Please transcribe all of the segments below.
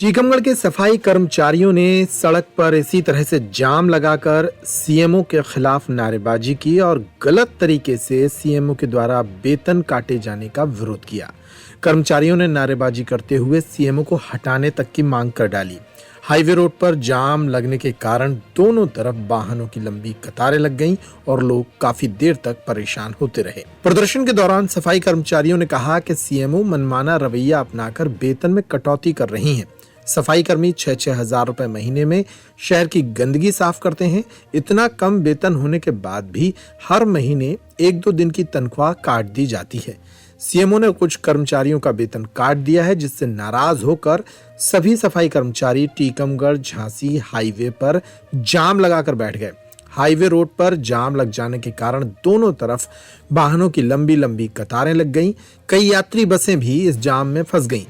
टीकमगढ़ के सफाई कर्मचारियों ने सड़क पर इसी तरह से जाम लगाकर सीएमओ के खिलाफ नारेबाजी की और गलत तरीके से सीएमओ के द्वारा वेतन काटे जाने का विरोध किया। कर्मचारियों ने नारेबाजी करते हुए सीएमओ को हटाने तक की मांग कर डाली। हाईवे रोड पर जाम लगने के कारण दोनों तरफ वाहनों की लंबी कतारें लग गईं और लोग काफी देर तक परेशान होते रहे। प्रदर्शन के दौरान सफाई कर्मचारियों ने कहा कि सीएमओ मनमाना रवैया अपनाकर वेतन में कटौती कर रही हैं। सफाई कर्मी 6-6 हजार रुपए महीने में शहर की गंदगी साफ करते हैं। इतना कम वेतन होने के बाद भी हर महीने 1-2 दिन की तनख्वाह काट दी जाती है। सीएमओ ने कुछ कर्मचारियों का वेतन काट दिया है, जिससे नाराज होकर सभी सफाई कर्मचारी टीकमगढ़ झांसी हाईवे पर जाम लगाकर बैठ गए। हाईवे रोड पर जाम लग जाने के कारण दोनों तरफ वाहनों की लंबी लंबी कतारें लग गईं। कई यात्री बसें भी इस जाम में फंस गईं,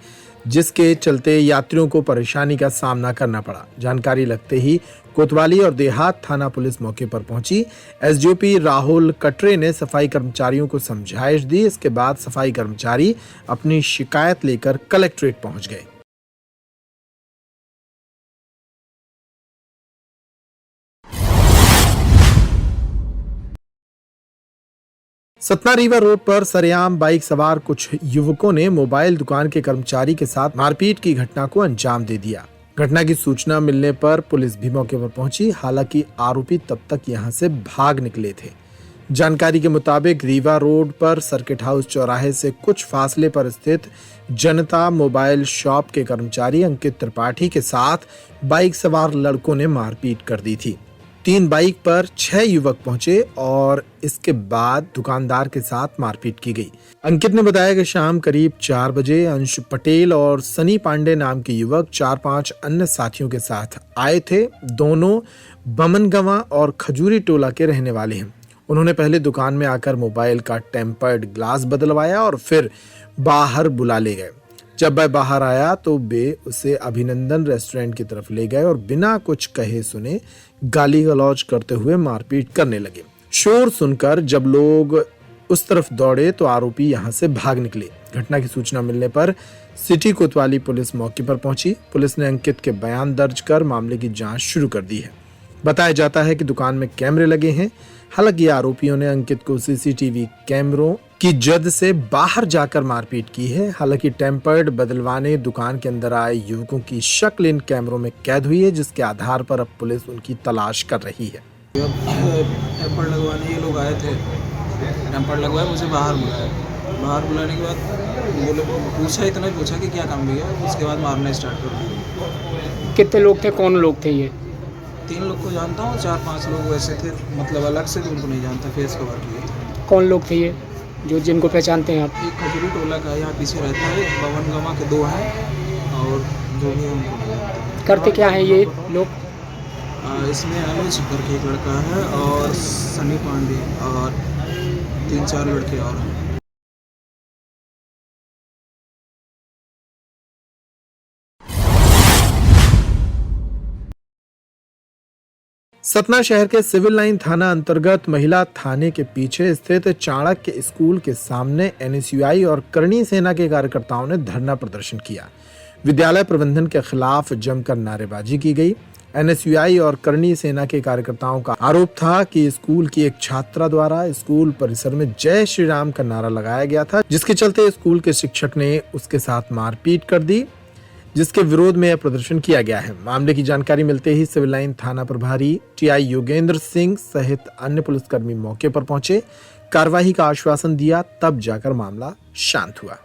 जिसके चलते यात्रियों को परेशानी का सामना करना पड़ा। जानकारी लगते ही कोतवाली और देहात थाना पुलिस मौके पर पहुंची। एसडीओपी राहुल कटरे ने सफाई कर्मचारियों को समझाइश दी। इसके बाद सफाई कर्मचारी अपनी शिकायत लेकर कलेक्ट्रेट पहुंच गए। सतना रीवा रोड पर सरेआम बाइक सवार कुछ युवकों ने मोबाइल दुकान के कर्मचारी के साथ मारपीट की घटना को अंजाम दे दिया। घटना की सूचना मिलने पर पुलिस भी मौके पर पहुंची। हालांकि आरोपी तब तक यहां से भाग निकले थे। जानकारी के मुताबिक रीवा रोड पर सर्किट हाउस चौराहे से कुछ फासले पर स्थित जनता मोबाइल शॉप के कर्मचारी अंकित त्रिपाठी के साथ बाइक सवार लड़कों ने मारपीट कर दी थी। 3 बाइक पर 6 युवक पहुंचे और इसके बाद दुकानदार के साथ मारपीट की गई। अंकित ने बताया कि शाम करीब 4 बजे अंश पटेल और सनी पांडे नाम के युवक 4-5 अन्य साथियों के साथ आए थे। दोनों बमनगवा और खजूरी टोला के रहने वाले हैं। उन्होंने पहले दुकान में आकर मोबाइल का टेम्पर्ड ग्लास बदलवाया और फिर बाहर बुला ले गए। जब वह बाहर आया तो वे उसे अभिनंदन रेस्टोरेंट की तरफ ले गए और बिना कुछ कहे सुने गाली गलौज करते हुए मारपीट करने लगे। शोर सुनकर जब लोग उस तरफ दौड़े तो आरोपी यहां से भाग निकले। घटना की सूचना मिलने पर सिटी कोतवाली पुलिस मौके पर पहुंची। पुलिस ने अंकित के बयान दर्ज कर मामले की जांच शुरू कर दी है। बताया जाता है कि दुकान में कैमरे लगे हैं। हालांकि आरोपियों ने अंकित को सीसीटीवी कैमरों की जद से बाहर जाकर मारपीट की है। हालांकि टेम्पर्ड बदलवाने दुकान के अंदर आए युवकों की शक्ल इन कैमरों में कैद हुई है, जिसके आधार पर अब पुलिस उनकी तलाश कर रही है। टेम्पर्ड लगवाने ये लोग आए थे। टेम्पर्ड लगवाया, मुझे बाहर बुलाया। बाहर बुलाने के बाद वो लोग पूछा, इतना ही पूछा कि क्या काम भैया। उसके बाद मारना स्टार्ट कर दिया। कितने लोग थे, कौन लोग थे ये? 3 लोग को जानता हूँ, 4-5 लोग वैसे थे, मतलब अलग से तो उनको नहीं जानता, फेस कवर किए थे। कौन लोग थे ये जो जिनको पहचानते हैं आप? एक खजूरी टोला का यहाँ पीछे रहता है, पवन गमा के 2 हैं और जो भी हम करते क्या है ये लोग? इसमें अनुज करके एक लड़का है और सनी पांडे और 3-4 लड़के और हैं। सतना शहर के सिविल लाइन थाना अंतर्गत महिला थाने के पीछे स्थित चाणक्य स्कूल के सामने एनएसयूआई और करणी सेना के कार्यकर्ताओं ने धरना प्रदर्शन किया। विद्यालय प्रबंधन के खिलाफ जमकर नारेबाजी की गई। एनएसयूआई और करणी सेना के कार्यकर्ताओं का आरोप था कि स्कूल की एक छात्रा द्वारा स्कूल परिसर में जय श्री राम का नारा लगाया गया था, जिसके चलते स्कूल के शिक्षक ने उसके साथ मारपीट कर दी, जिसके विरोध में यह प्रदर्शन किया गया है। मामले की जानकारी मिलते ही सिविल लाइन थाना प्रभारी टीआई योगेंद्र सिंह सहित अन्य पुलिसकर्मी मौके पर पहुंचे, कार्रवाई का आश्वासन दिया, तब जाकर मामला शांत हुआ।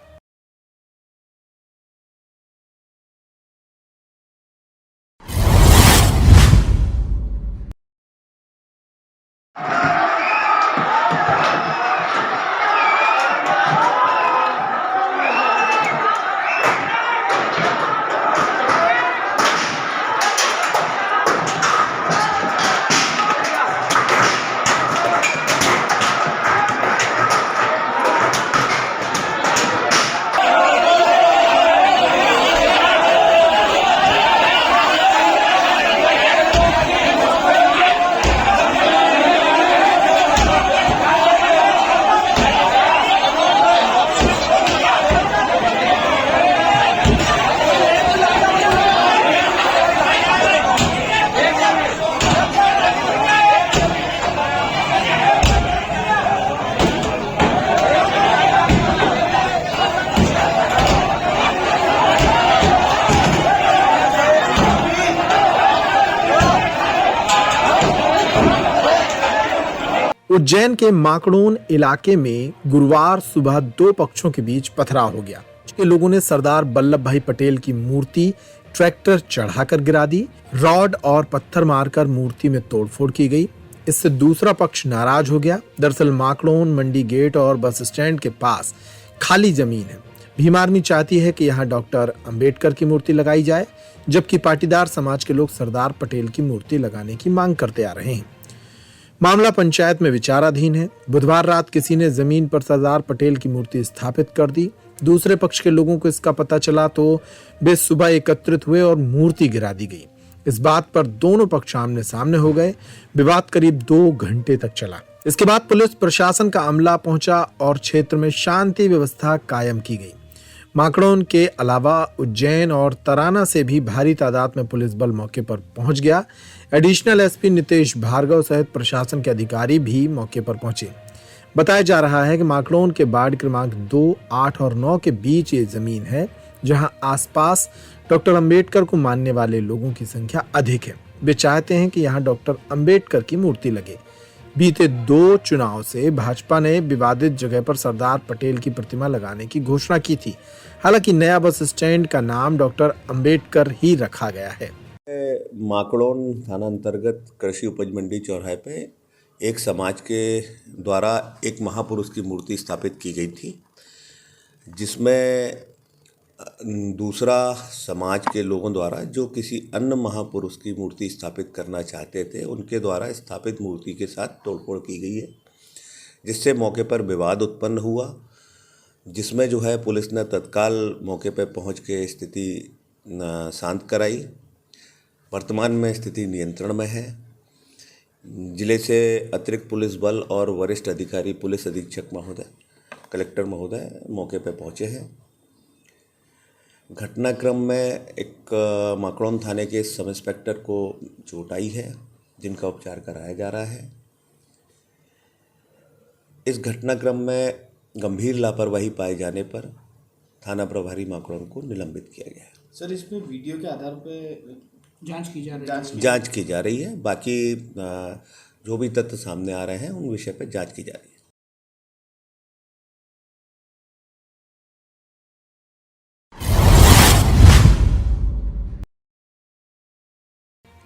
उज्जैन के माकड़ोन इलाके में गुरुवार सुबह दो पक्षों के बीच पथराव हो गया। के लोगों ने सरदार वल्लभ भाई पटेल की मूर्ति ट्रैक्टर चढ़ाकर गिरा दी। रॉड और पत्थर मारकर मूर्ति में तोड़फोड़ की गई। इससे दूसरा पक्ष नाराज हो गया। दरअसल माकड़ोन मंडी गेट और बस स्टैंड के पास खाली जमीन है। भीम आर्मी चाहती है कि यहाँ डॉक्टर अंबेडकर की मूर्ति लगाई जाए, जबकि पाटीदार समाज के लोग सरदार पटेल की मूर्ति लगाने की मांग करते आ रहे हैं। मामला पंचायत में विचाराधीन है। बुधवार रात किसी ने जमीन पर सरदार पटेल की मूर्ति स्थापित कर दी। दूसरे पक्ष के लोगों को इसका पता चला तो वे सुबह एकत्रित हुए और मूर्ति गिरा दी गई। इस बात पर दोनों पक्ष आमने सामने हो गए। विवाद करीब 2 घंटे तक चला। इसके बाद पुलिस प्रशासन का अमला पहुंचा और क्षेत्र में शांति व्यवस्था कायम की गई। माकड़ोन के अलावा उज्जैन और तराना से भी भारी तादाद में पुलिस बल मौके पर पहुंच गया। एडिशनल एसपी नितेश भार्गव सहित प्रशासन के अधिकारी भी मौके पर पहुंचे। बताया जा रहा है कि माकड़ोन के वार्ड क्रमांक 2, 8 और 9 के बीच ये जमीन है, जहां आसपास डॉक्टर अंबेडकर को मानने वाले लोगों की संख्या अधिक है। वे चाहते हैं कि यहां डॉक्टर अंबेडकर की मूर्ति लगे। बीते 2 चुनाव से भाजपा ने विवादित जगह पर सरदार पटेल की प्रतिमा लगाने की घोषणा की थी। हालांकि नया बस स्टैंड का नाम डॉक्टर अंबेडकर ही रखा गया है। माकड़ोन थाना अंतर्गत कृषि उपज मंडी चौराहे पे एक समाज के द्वारा एक महापुरुष की मूर्ति स्थापित की गई थी, जिसमें दूसरा समाज के लोगों द्वारा जो किसी अन्य महापुरुष की मूर्ति स्थापित करना चाहते थे, उनके द्वारा स्थापित मूर्ति के साथ तोड़फोड़ की गई है, जिससे मौके पर विवाद उत्पन्न हुआ, जिसमें जो है पुलिस ने तत्काल मौके पर पहुंच के स्थिति शांत कराई। वर्तमान में स्थिति नियंत्रण में है। जिले से अतिरिक्त पुलिस बल और वरिष्ठ अधिकारी, पुलिस अधीक्षक महोदय, कलेक्टर महोदय मौके पर पहुंचे हैं। घटनाक्रम में एक माकड़ोन थाने के सब इंस्पेक्टर को चोट आई है, जिनका उपचार कराया जा रहा है। इस घटनाक्रम में गंभीर लापरवाही पाए जाने पर थाना प्रभारी माकड़ोन को निलंबित किया गया है। सर, इसमें वीडियो के आधार पर जांच की जा रही है। बाकी जो भी तथ्य सामने आ रहे हैं उन विषय पर जांच की जा रही है।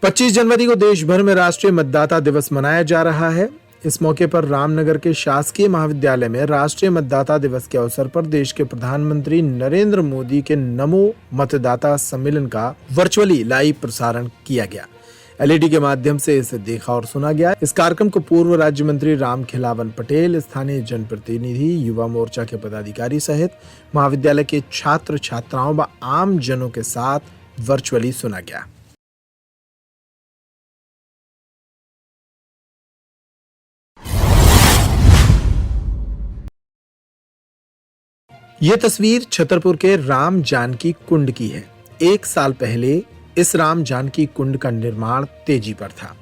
25 जनवरी को देश भर में राष्ट्रीय मतदाता दिवस मनाया जा रहा है। इस मौके पर रामनगर के शासकीय महाविद्यालय में राष्ट्रीय मतदाता दिवस के अवसर पर देश के प्रधानमंत्री नरेंद्र मोदी के नमो मतदाता सम्मेलन का वर्चुअली लाइव प्रसारण किया गया। एलईडी के माध्यम से इसे देखा और सुना गया। इस कार्यक्रम को पूर्व राज्य मंत्री रामखिलावन पटेल, स्थानीय जनप्रतिनिधि, युवा मोर्चा के पदाधिकारी सहित महाविद्यालय के छात्र छात्राओं व आम जनों के साथ वर्चुअली सुना गया। ये तस्वीर छतरपुर के राम जानकी कुंड की है। 1 साल पहले इस राम जानकी कुंड का निर्माण तेजी पर था।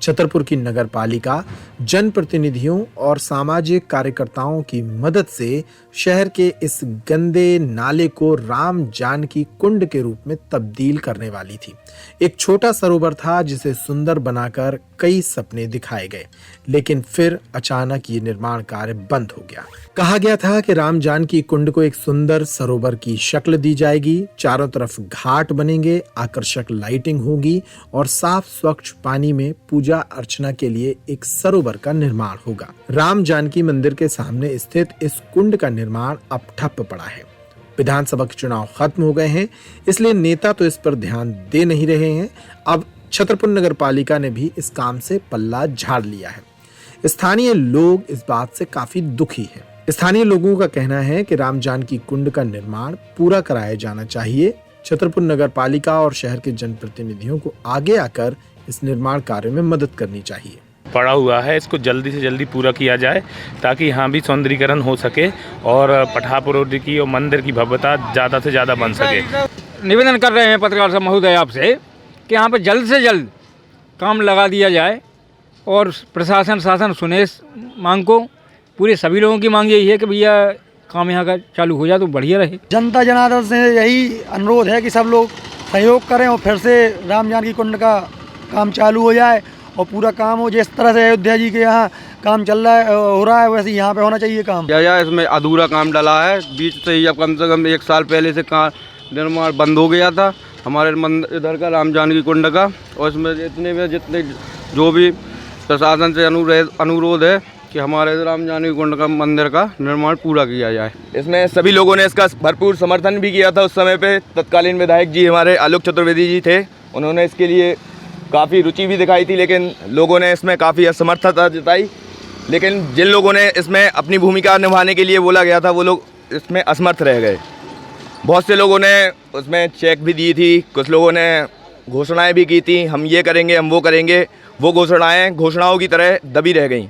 छतरपुर की नगर पालिका, जनप्रतिनिधियों और सामाजिक कार्यकर्ताओं की मदद से शहर के इस गंदे नाले को राम जानकी कुंड के रूप में तब्दील करने वाली थी। एक छोटा सरोवर था जिसे सुंदर बनाकर कई सपने दिखाए गए, लेकिन फिर अचानक ये निर्माण कार्य बंद हो गया। कहा गया था कि राम जानकी कुंड को एक सुंदर सरोवर की शक्ल दी जाएगी, चारों तरफ घाट बनेंगे, आकर्षक लाइटिंग होगी और साफ स्वच्छ पानी में पूजा अर्चना के लिए एक सरोवर का निर्माण होगा। राम जानकी मंदिर के सामने स्थित इस कुंड का निर्माण अब ठप पड़ा है। विधानसभा के चुनाव खत्म हो गए हैं, इसलिए नेता तो इस पर ध्यान दे नहीं रहे हैं। अब छतरपुर नगर पालिका ने भी इस काम से पल्ला झाड़ लिया है। स्थानीय लोग इस बात से काफी दुखी हैं। स्थानीय लोगों का कहना है कि राम जानकी कुंड का निर्माण पूरा कराया जाना चाहिए। छतरपुर नगर पालिका और शहर के जनप्रतिनिधियों को आगे आकर इस निर्माण कार्य में मदद करनी चाहिए। पड़ा हुआ है, इसको जल्दी से जल्दी पूरा किया जाए ताकि यहाँ भी सौंदर्यीकरण हो सके और पठापुरोडी की और मंदिर की भव्यता ज़्यादा से ज़्यादा बन सके। निवेदन कर रहे हैं पत्रकार साहब महोदय आपसे कि यहाँ पर जल्द से जल्द काम लगा दिया जाए और प्रशासन शासन सुने इस मांग को। पूरे सभी लोगों की मांग यही है कि भैया काम यहाँ का चालू हो जाए तो बढ़िया रहे। जनता जनार्दन से यही अनुरोध है कि सब लोग सहयोग करें और फिर से राम जानकी कुंड का काम चालू हो जाए और पूरा काम हो जिस तरह से अयोध्या जी के यहाँ काम चल रहा है हो रहा है वैसे यहाँ पे होना चाहिए काम। या इसमें अधूरा काम डला है, बीच से ही अब कम से कम 1 साल पहले से निर्माण बंद हो गया था हमारे मंदिर इधर का राम जानकी कुंड का। और इसमें जितने जो भी प्रशासन से अनुरोध है कि हमारे राम जानकी कुंड का मंदिर का निर्माण पूरा किया जाए। इसमें सभी लोगों ने इसका भरपूर समर्थन भी किया था। उस समय पे तत्कालीन विधायक जी हमारे आलोक चतुर्वेदी जी थे, उन्होंने इसके लिए काफ़ी रुचि भी दिखाई थी, लेकिन लोगों ने इसमें काफ़ी असमर्थता जताई। लेकिन जिन लोगों ने इसमें अपनी भूमिका निभाने के लिए बोला गया था वो लोग इसमें असमर्थ रह गए। बहुत से लोगों ने उसमें चेक भी दी थी, कुछ लोगों ने घोषणाएं भी की थी, हम ये करेंगे हम वो करेंगे। वो घोषणाओं की तरह दबी रह गई।